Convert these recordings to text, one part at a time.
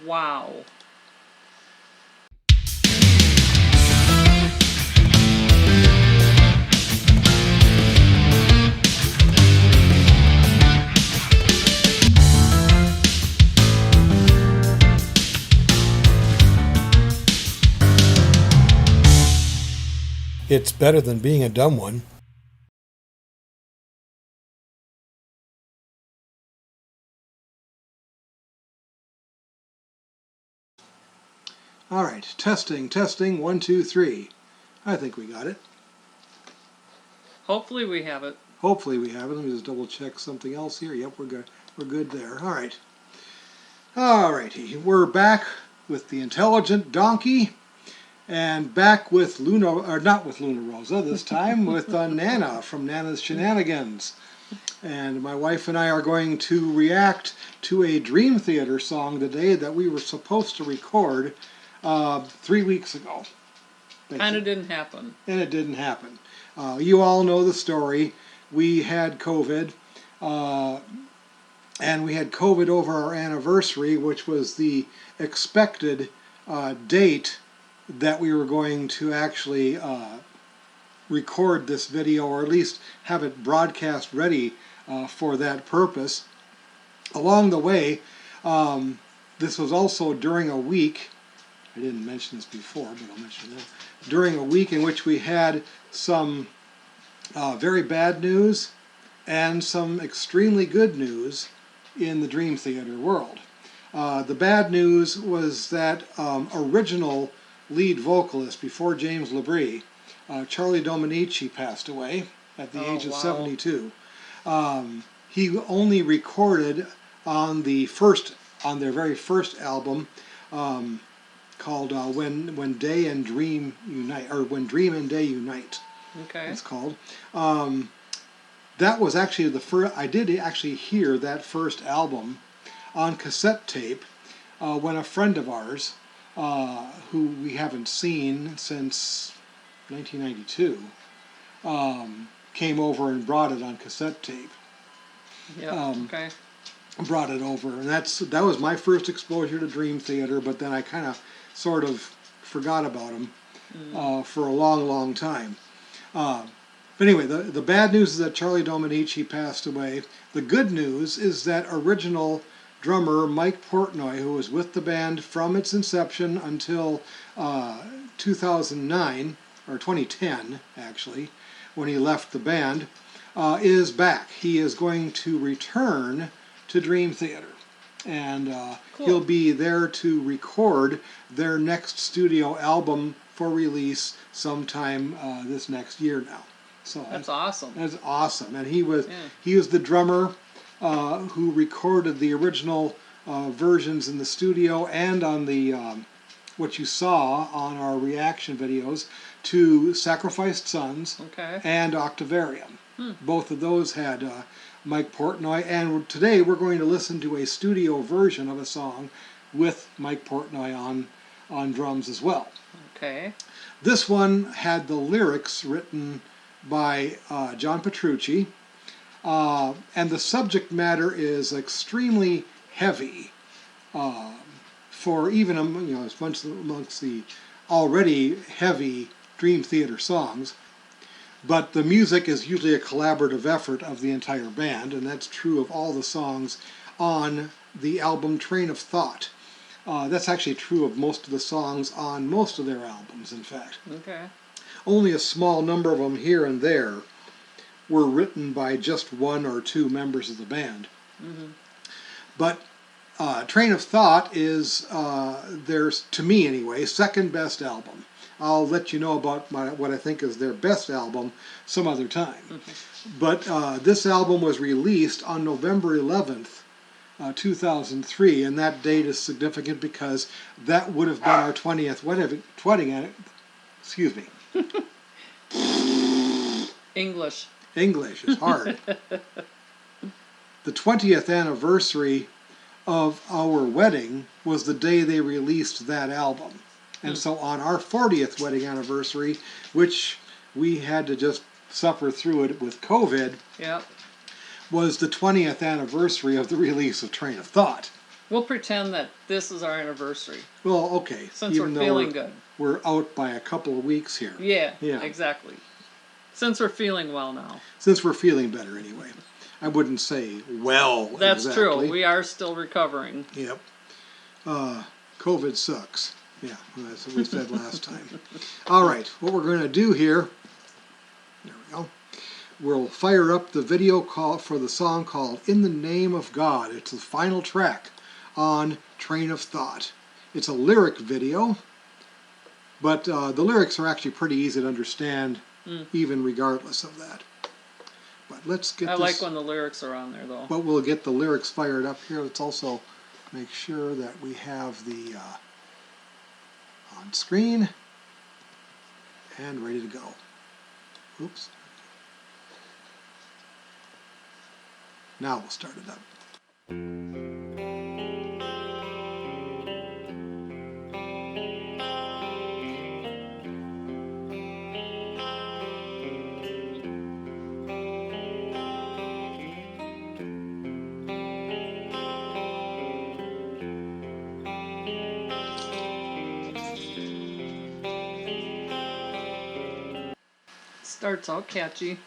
Wow. It's better than being a dumb one. All right, testing, testing, 1, 2, 3. I think we got it. Hopefully we have it. Hopefully we have it. Let me just double check something else here. Yep, we're good. We're good there. All right. All righty. We're back with the intelligent donkey, and back with Luna, or not with Luna Rosa this time, with Nana from Nana's Shenanigans. And my wife and I are going to react to a Dream Theater song today that we were supposed to record 3 weeks ago. And it didn't happen. And it didn't happen. You all know the story. We had COVID, and we had COVID over our anniversary, which was the expected date that we were going to actually record this video, or at least have it broadcast ready for that purpose. Along the way, this was also during a week, I didn't mention this before, but I'll mention it now, during a week in which we had some very bad news and some extremely good news in the Dream Theater world. The bad news was that original lead vocalist before James LaBrie, Charlie Dominici, passed away at the age of 72. He only recorded on their very first album, called When Day and Dream Unite, or When Dream and Day Unite. Okay. It's called. That was actually the first. I did actually hear that first album on cassette tape when a friend of ours, who we haven't seen since 1992, came over and brought it on cassette tape. Yeah. Okay. Brought it over, and that was my first exposure to Dream Theater. But then I kind of sort of forgot about them for a long, long time. But anyway, the bad news is that Charlie Dominici passed away. The good news is that original drummer Mike Portnoy, who was with the band from its inception until 2009, or 2010 actually, when he left the band, is back. He is going to return to Dream Theater, and Cool. He'll be there to record their next studio album for release sometime this next year now. So That's awesome. That's awesome. And he was the drummer who recorded the original versions in the studio and on the what you saw on our reaction videos to Sacrificed Sons and Octavarium. Both of those had Mike Portnoy, and today we're going to listen to a studio version of a song with Mike Portnoy on drums as well. Okay. This one had the lyrics written by John Petrucci, and the subject matter is extremely heavy for even amongst the already heavy Dream Theater songs. But the music is usually a collaborative effort of the entire band, and that's true of all the songs on the album Train of Thought. That's actually true of most of the songs on most of their albums, in fact. Okay. Only a small number of them here and there were written by just one or two members of the band. Mm-hmm. But Train of Thought is their, to me anyway, second best album. I'll let you know about what I think is their best album some other time. Mm-hmm. But this album was released on November 11th, 2003, and that date is significant because that would have been our 20th wedding. Excuse me. English is hard. The 20th anniversary of our wedding was the day they released that album. And so on our 40th wedding anniversary, which we had to just suffer through it with COVID, Yep. was the 20th anniversary of the release of Train of Thought. We'll pretend that this is our anniversary Well, okay. since even we're though feeling good. we're out by a couple of weeks here. Yeah, Yeah. exactly. Since we're feeling well now. Since we're feeling better anyway. I wouldn't say well. That's exactly. true. We are still recovering. Yep. COVID sucks. Yeah, that's what we said last time. All right, what we're going to do here, there we go. We'll fire up the video call for the song called In the Name of God. It's the final track on Train of Thought. It's a lyric video, but the lyrics are actually pretty easy to understand, even regardless of that. But let's get I this. like when the lyrics are on there, though. But we'll get the lyrics fired up here. Let's also make sure that we have the on screen and ready to go. Oops. Now we'll start it up. Starts out catchy.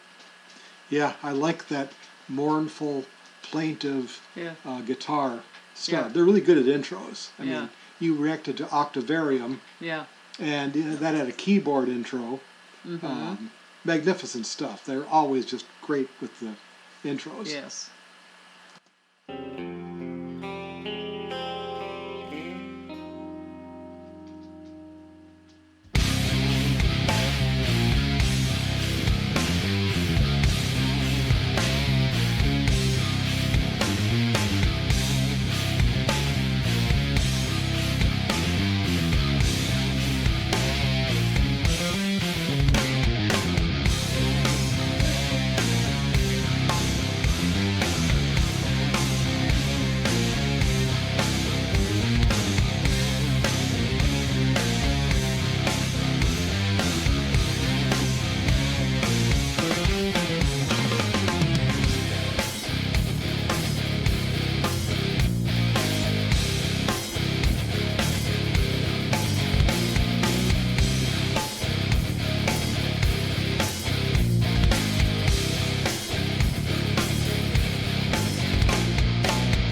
Yeah, I like that mournful, plaintive Yeah. guitar stuff. Yeah. They're really good at intros. I Yeah. mean, you reacted to Octavarium, Yeah. and that had a keyboard intro. Magnificent stuff. They're always just great with the intros. Yes.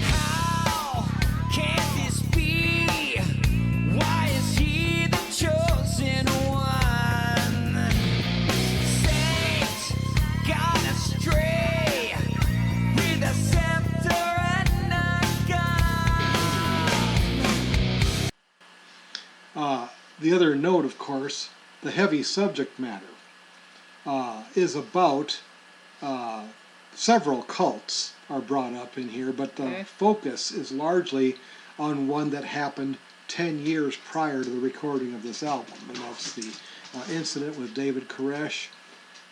How can this be? Why is he the chosen one? Saints gone astray with a scepter and a gun. The other note, of course, the heavy subject matter is about several cults are brought up in here, but the Okay. focus is largely on one that happened 10 years prior to the recording of this album, and that's the incident with David Koresh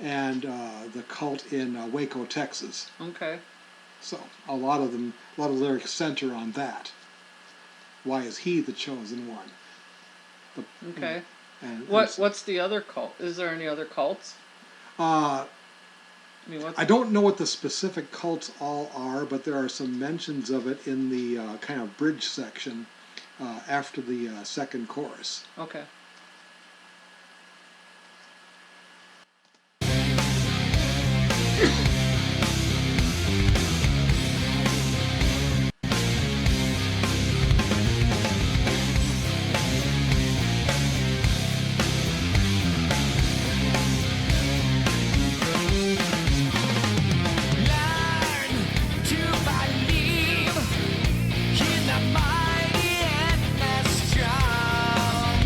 and the cult in Waco, Texas. Okay. So a lot of lyrics center on that. Why is he the chosen one? Okay. And What's the other cult? Is there any other cults? I mean, what's I don't know what the specific cults all are, but there are some mentions of it in the kind of bridge section after the second chorus. okay. Learn to believe in the mighty and the strong.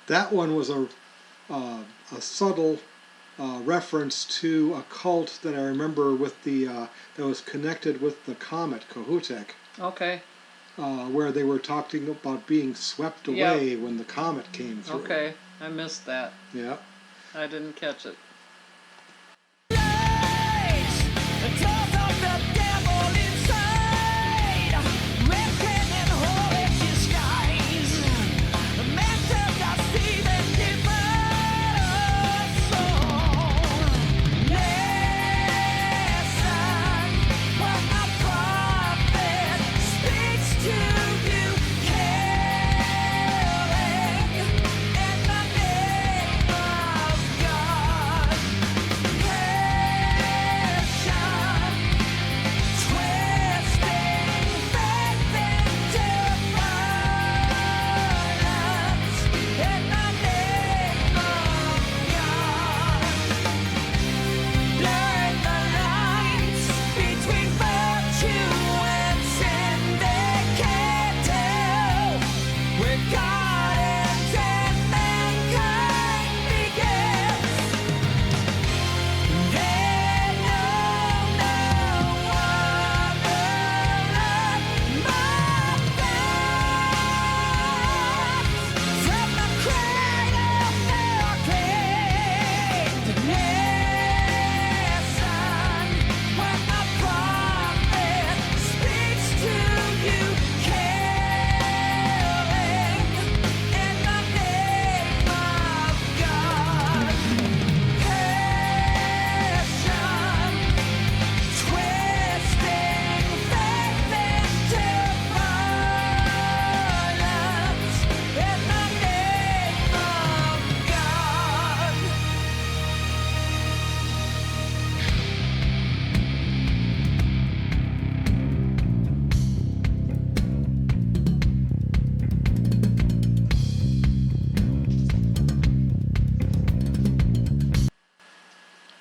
That one was a subtle reference to a cult that I remember with the that was connected with the comet Kohoutek, Okay. where they were talking about being swept away when the comet came through. Okay. I missed that. Yeah. I didn't catch it.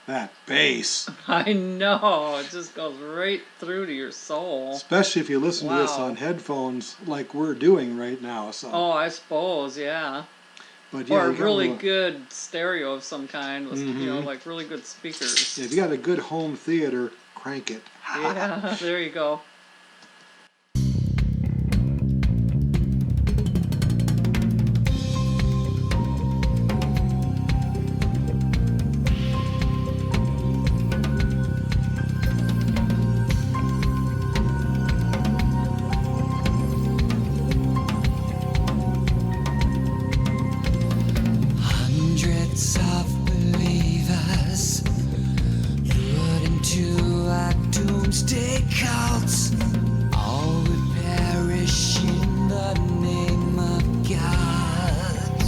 That bass. I know. It just goes right through to your soul. Especially if you listen to this Wow. on headphones like we're doing right now. So. Oh, I suppose, yeah. But yeah, Or a you got really a- good stereo of some kind with, you know, Mhm. like really good speakers. If you got a good home theater, crank it. Yeah, there you go. Hundreds of believers lured into a doomsday cult, all would perish in the name of God.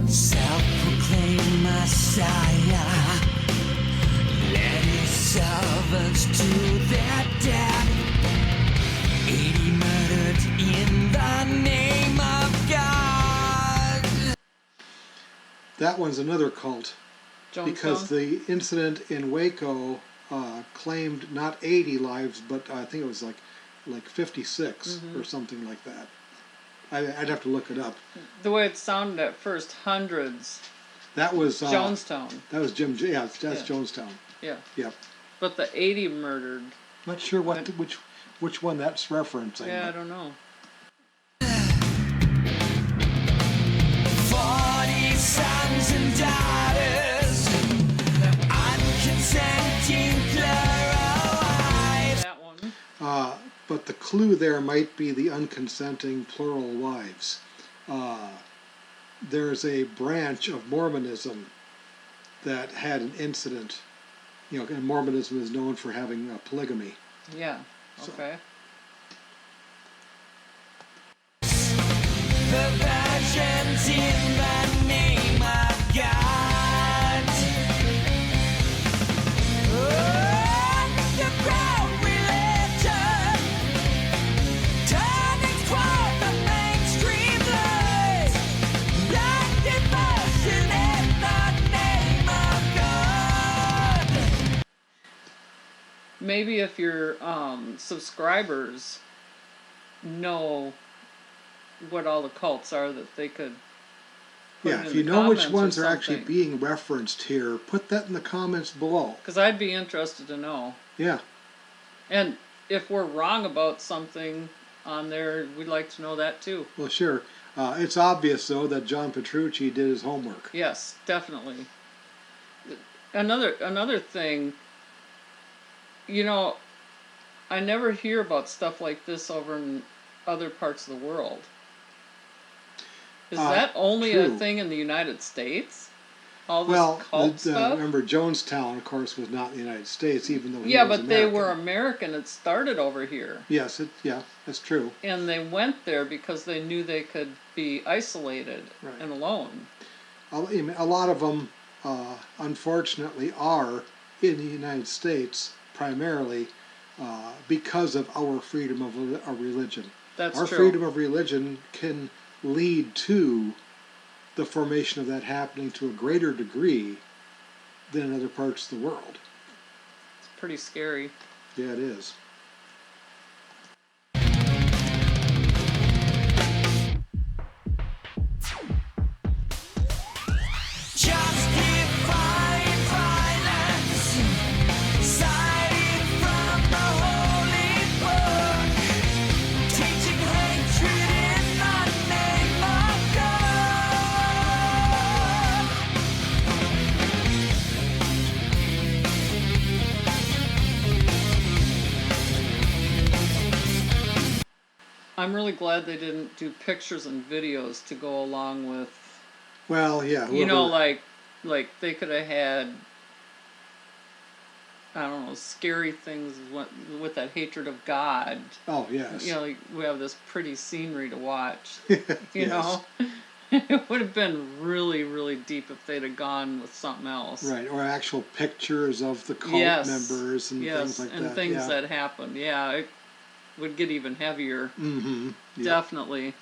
Self-proclaimed Messiah led his servants to their death. 80 murdered in the name of God. That one's another cult because Jonestown? the incident in Waco claimed not 80 lives, but I think it was like 56 or something like that. I'd have to look it up. The way it sounded at first, hundreds. That was Jonestown. That was Jim. Yeah, that's Yeah. Jonestown. Yeah. Yep. But the 80 murdered. Not sure But- which one that's referencing. Yeah, I but- don't know. 40 sons and daughters, unconsenting plural wives. That one. But the clue there might be the unconsenting plural wives. There's a branch of Mormonism that had an incident. You know, and Mormonism is known for having polygamy. Yeah. So- Okay. Perversions in the name of God. Oh, the crowd religion, turning toward the mainstream light. Blind devotion in the name of God. Maybe if your subscribers know what all the cults are that they could put Yeah, it if in you the know which comments ones or are actually something. being referenced here, put that in the comments below. Because I'd be interested to know. Yeah, And if we're wrong about something on there, we'd like to know that too. well, sure. It's obvious, though, that John Petrucci did his homework. Yes, definitely. Another thing, you know, I never hear about stuff like this over in other parts of the world. Is that only a true. thing in the United States? All this Well, cult stuff? remember, Jonestown, of course, was not in the United States, even though he Yeah, was but they were American. American. It started over here. Yes, yeah, that's true. And they went there because they knew they could be isolated Right. and alone. A lot of them, unfortunately, are in the United States primarily because of our freedom of a religion. That's Our true. freedom of religion can lead to the formation of that happening to a greater degree than in other parts of the world. It's pretty scary. Yeah, it is. Justifying violence, citing from the holy book, teaching hatred in the name of God. I'm really glad they didn't do pictures and videos to go along with, Well, yeah. you know, whoever- like they could have had, I don't know, scary things with that hatred of God. Oh, yes. You know, like we have this pretty scenery to watch. Yes. You know, it would have been really, really deep if they'd have gone with something else. Right, or actual pictures of the cult Yes. members and Yes, things like and that. things yeah. that happened. Yeah, it would get even heavier. Mm-hmm. Yeah. Definitely.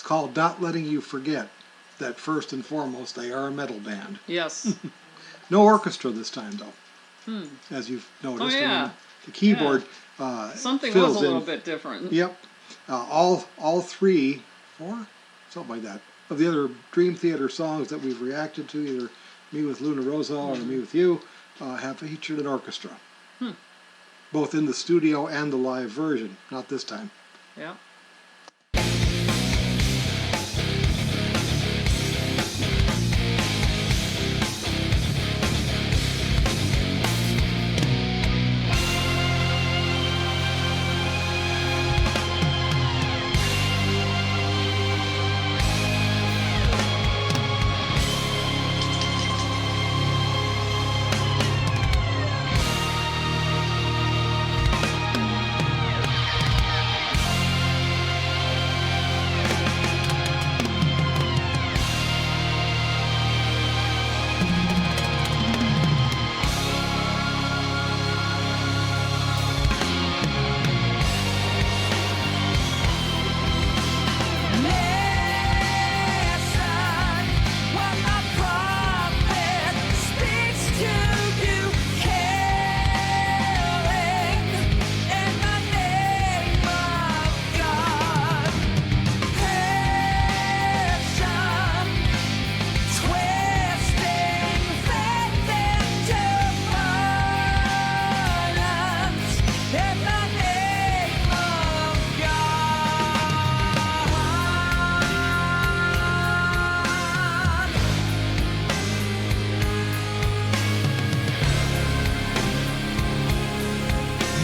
Called Not Letting You Forget that first and foremost they are a metal band. Yes. No orchestra this time, though. As you've noticed. Oh, yeah. The keyboard, Something fills was a little in. bit different. Yep. All three, four, something like that, of the other Dream Theater songs that we've reacted to, either Me with Luna Rosa or Me with You, have featured an orchestra. Both in the studio and the live version. Not this time. Yeah. Listen, what my prophet speaks to you, killing in the name of God. Passion, twisting faith into violence in the name of God.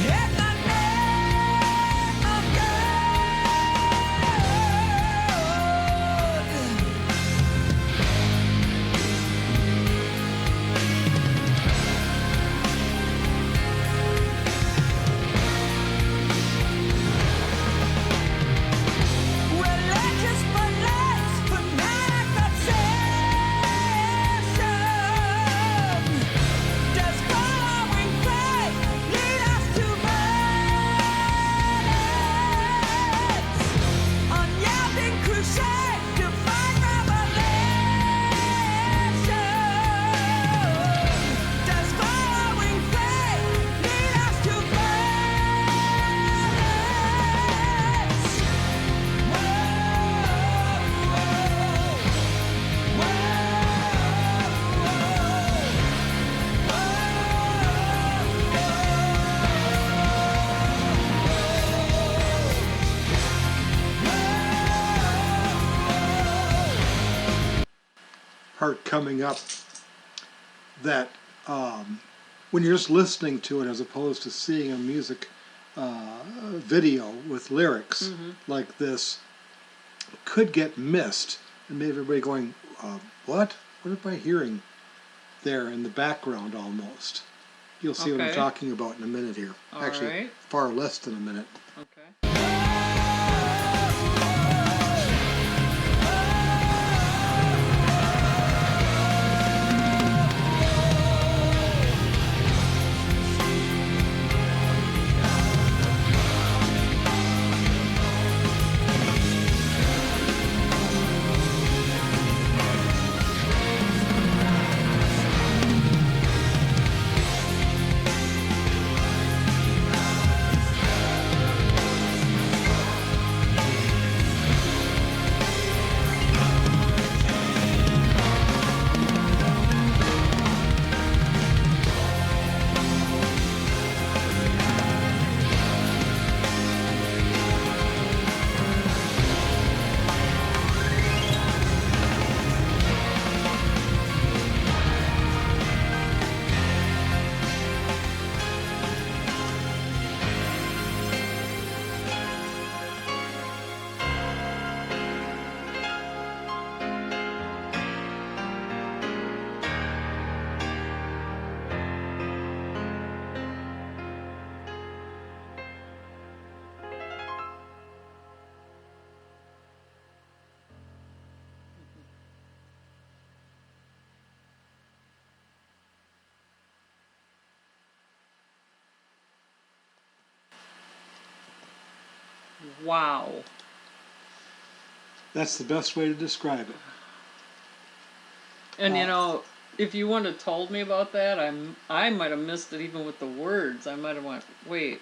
In the name of God. Religious beliefs, fanatic obsession. Does following faith lead us to violence? Unyielding crusade to find revelation. Does following faith lead us to violence? Part coming up that when you're just listening to it as opposed to seeing a music video with lyrics like this, could get missed, and maybe everybody going, what am I hearing there in the background almost? You'll see what I'm Okay. talking about in a minute here. All Actually, right. far less than a minute. Okay. Wow. That's the best way to describe it. And you know, if you wouldn't have told me about that, I might have missed it even with the words. I might have went, wait,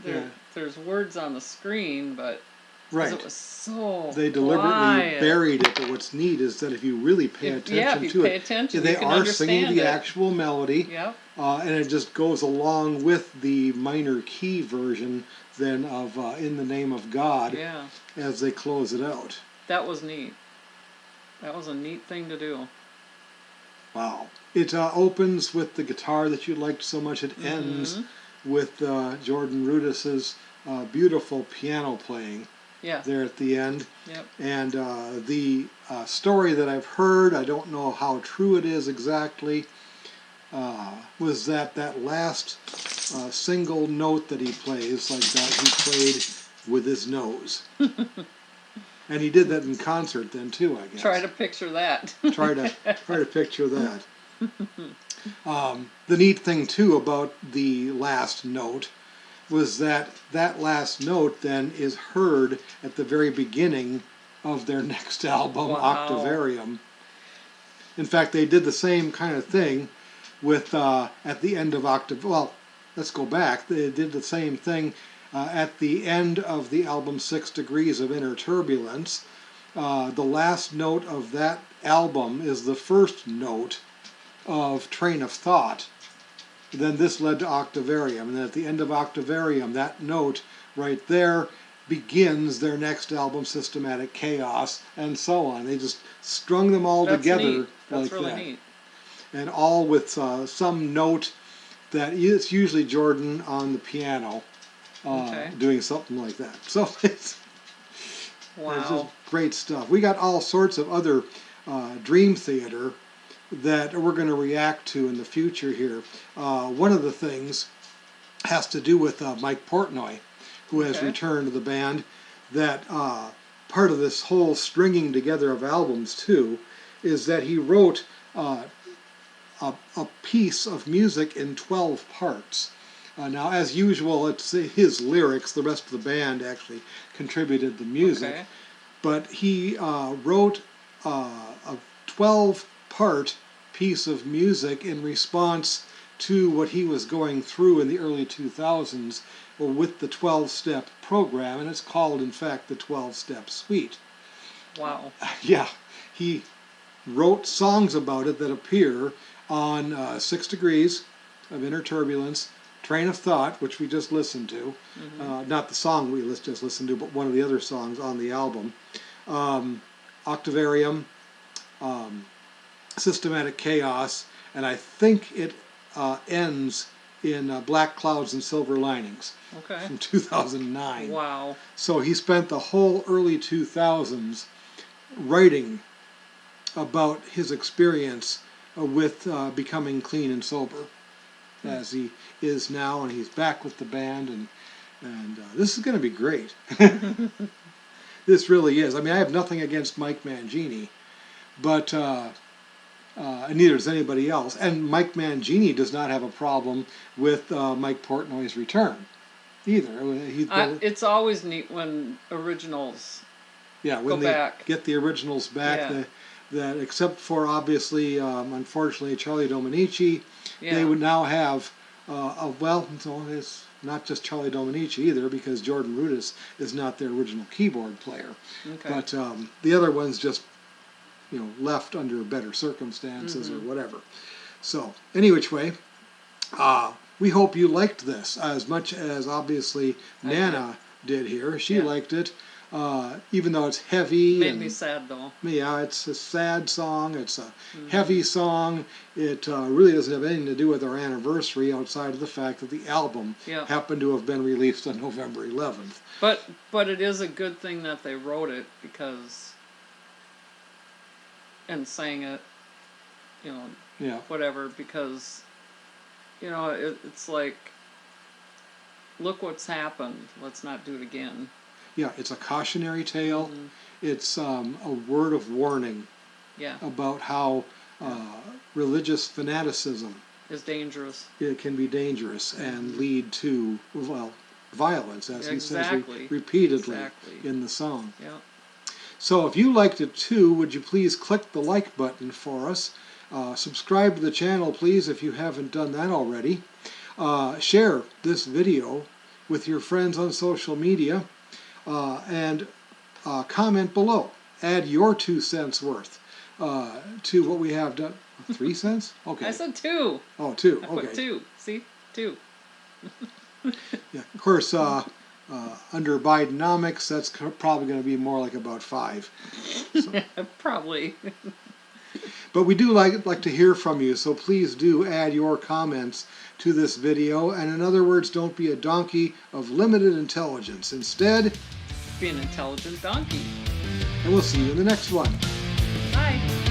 Yeah. there's words on the screen, but 'cause Right. it was so They deliberately quiet. buried it, but what's neat is that if you really pay If attention you to pay it, attention, they you can are singing understand the it. actual melody, Yep. and it just goes along with the minor key version then of "In the Name of God" Yeah. as they close it out. That was neat. That was a neat thing to do. Wow! It opens with the guitar that you liked so much. It ends with Jordan Rudess's beautiful piano playing Yeah. there at the end. Yep. And the story that I've heard, I don't know how true it is exactly, was that last single note that he plays like that, he played with his nose. And he did that in concert then too, I guess. Try to picture that. Try to picture that. The neat thing too about the last note was that last note then is heard at the very beginning of their next album, Wow. Octavarium. In fact, they did the same kind of thing with at the end of Well, let's go back. They did the same thing at the end of the album 6 Degrees of Inner Turbulence. The last note of that album is the first note of Train of Thought. Then this led to Octavarium, and then at the end of Octavarium, that note right there begins their next album, Systematic Chaos, and so on. They just strung them all That's together neat. That's like really that. neat. And all with some note that is usually Jordan on the piano Okay. doing something like that. So it's just Wow. great stuff. We got all sorts of other Dream Theater that we're going to react to in the future here. One of the things has to do with Mike Portnoy, who has Okay. returned to the band. That part of this whole stringing together of albums too is that he wrote a piece of music in 12 parts. Now, as usual, it's his lyrics. The rest of the band actually contributed the music. Okay. But he wrote a 12-part piece of music in response to what he was going through in the early 2000s with the 12-step program, and it's called, in fact, the 12-step suite. Wow. Yeah, he wrote songs about it that appear on 6 Degrees of Inner Turbulence, Train of Thought, which we just listened to, not the song we just listened to, but one of the other songs on the album, Octavarium, Systematic Chaos, and I think it ends in Black Clouds and Silver Linings Okay. from 2009. Wow. So he spent the whole early 2000s writing about his experience with becoming clean and sober, as he is now, and he's back with the band, and this is going to be great. This really is. I mean, I have nothing against Mike Mangini, but and neither does anybody else. And Mike Mangini does not have a problem with Mike Portnoy's return either. It's always neat when originals. Yeah, Go when they back. get the originals back, Yeah. that except for obviously, unfortunately, Charlie Dominici, Yeah. they would now have so it's not just Charlie Dominici either, because Jordan Rudess is not their original keyboard player. Okay. But the other ones just left under better circumstances or whatever. So any which way, we hope you liked this as much as obviously Nana did here. She Yeah. liked it. Even though it's heavy. Made and, me sad though. Yeah, it's a sad song. It's a heavy song. It really doesn't have anything to do with our anniversary outside of the fact that the album Yeah. happened to have been released on November 11th. But it is a good thing that they wrote it and sang it, Yeah, whatever, because, it's like, look what's happened. Let's not do it again. yeah. It's a cautionary tale. It's a word of warning Yeah. about how religious fanaticism It's dangerous. it can be dangerous and lead to violence, as he says Exactly. repeatedly Exactly. in the song. Yeah. So if you liked it too, would you please click the like button for us? Subscribe to the channel, please, if you haven't done that already. Share this video with your friends on social media, and comment below. Add your 2 cents worth to what we have done. 3 cents? Okay. I said 2. Oh, 2. I Okay. put 2. See? 2. Yeah. Of course, under Bidenomics, that's probably going to be more like about 5. Probably. But we do like to hear from you, so please do add your comments to this video. And in other words, don't be a donkey of limited intelligence. Instead, Be an intelligent donkey. and we'll see you in the next one. Bye.